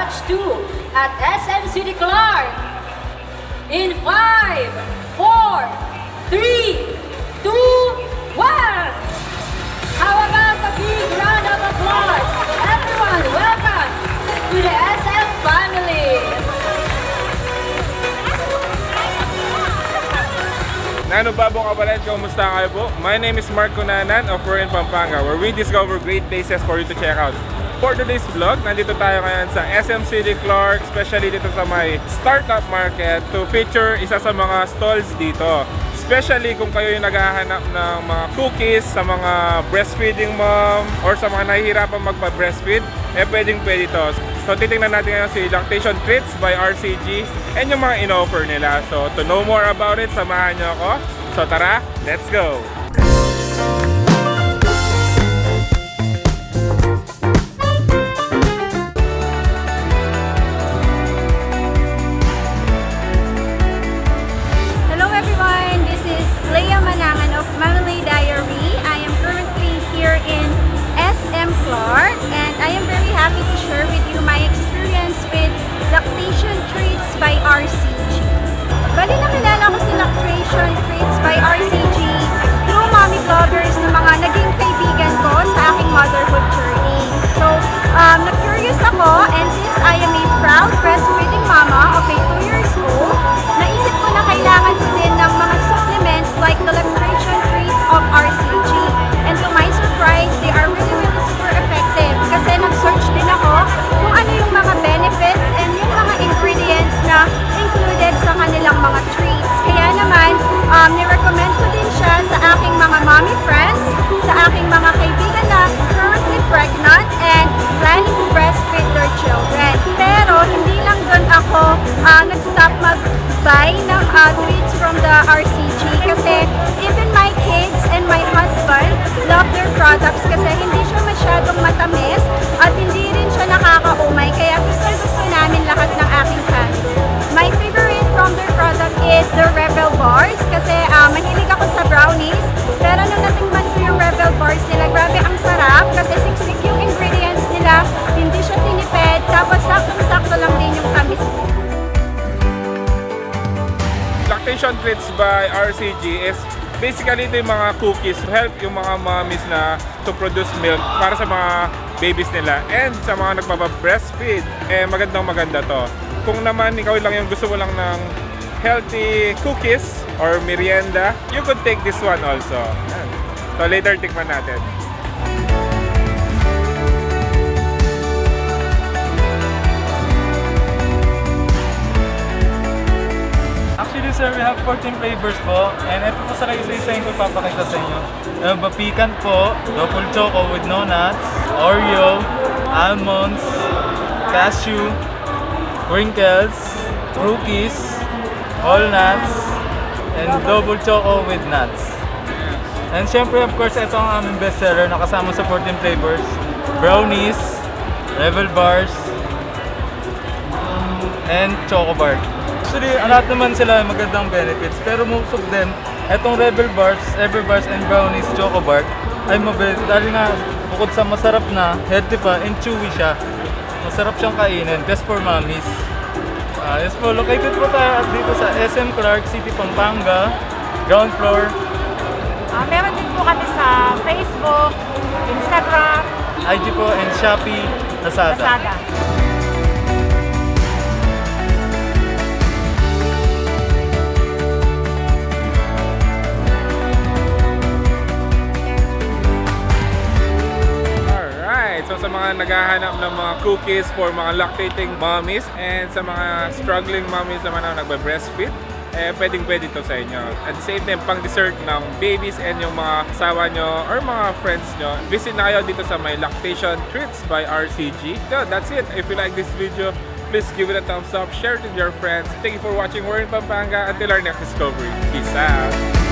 Batch 2 at SM City Clark. In 5, 4, 3, 2, 1! How about a big round of applause? Everyone, welcome to the SM family! Nanubabong kabalan, kamusta kayo po? My name is Mark Cunanan of We're in Pampanga, where we discover great places for you to check out. For today's vlog, nandito tayo ngayon sa SM City Clark, especially dito sa may startup market to feature isa sa mga stalls dito. Especially kung kayo yung naghahanap ng mga cookies sa mga breastfeeding mom or sa mga nahihirapan magpa-breastfeed, pwedeng pwede ito. So titingnan natin ngayon si Lactation Treats by RCG and yung mga in-offer nila. So to know more about it, samahan nyo ako. So tara, let's go! Hello everyone, this is Leia Manangan of Mammalay Diary. I am currently here in SM Clark and I am very happy to share with you my experience with Lactation Treats by RCG. Bali nakilala ko si Lactation Treats by RCG through mommy vloggers na mga naging kaibigan ko sa aking motherhood journey. So, na-curious ako and since I am a proud breastfeeding mama of a 2 years old, naisip ko na kailangan ko din ng mga supplements like the Lactation Treats of RCG. And to my surprise, they are really super effective kasi nag-search din ako kung ano yung mga benefits and yung mga ingredients na included sa kanilang mga treats. Kaya naman, ni-recommend ko din siya sa aking mga mommy friends, sa aking mga kaibigan na currently pregnant and planning to breastfeed their children. Pero hindi lang doon ako nag-stop mag-buy ng treats from the RCG kasi even my kids and my husband love their products kasi hindi siya masyadong matamis at hindi rin siya nakakaumay kaya gusto namin lahat ng aking family. My favorite from their product is the Rebel Bars kasi mahilig ako sa brownies pero nung natingman ko yung Rebel Bars nila, grabe ang sarap kasi siksik yung ingredients nila, hindi siya tinipid tapos saktong-sakto lang din yung tamis. Lactation Treats by RCG is basically ito yung mga cookies to help yung mga mommies na to produce milk para sa mga babies nila and sa mga nagpapa-breastfeed. Maganda to. Kung naman ikaw lang yung gusto mo lang ng healthy cookies or merienda, you could take this one also. So later tikman natin. Actually sir, we have 14 flavors po and ito po sa isa-isa yung papakita sa inyo. Pecan po, double choco with no nuts, Oreo, almonds, cashew, crinkles, cookies, walnuts, and double choco with nuts. And syempre of course ito ang aming bestseller na kasama sa 14 flavors, brownies, Rebel Bars, and Choco Bar. Actually, lahat naman sila magandang benefits pero most of them, etong Rebel Bars, and Brownies, Choco Bar ay mabilis dahil nga bukod sa masarap na, healthy pa and chewy siya. Masarap siyang kainin, best for mommies. Yes po, located po tayo dito sa SM Clark City, Pampanga, ground floor. Meron din po kami sa Facebook, Instagram, IG po and Shopee, Lazada. So sa mga naghahanap ng mga cookies for mga lactating mommies and sa mga struggling mommies naman na nagbe-breastfeed, pwedeng-pwede ito sa inyo. At the same time, pang dessert ng babies and yung mga asawa nyo or mga friends nyo, visit na kayo dito sa my Lactation Treats by RCG. So that's it. If you like this video, please give it a thumbs up, share it with your friends. Thank you for watching. We're in Pampanga. Until our next discovery. Peace out!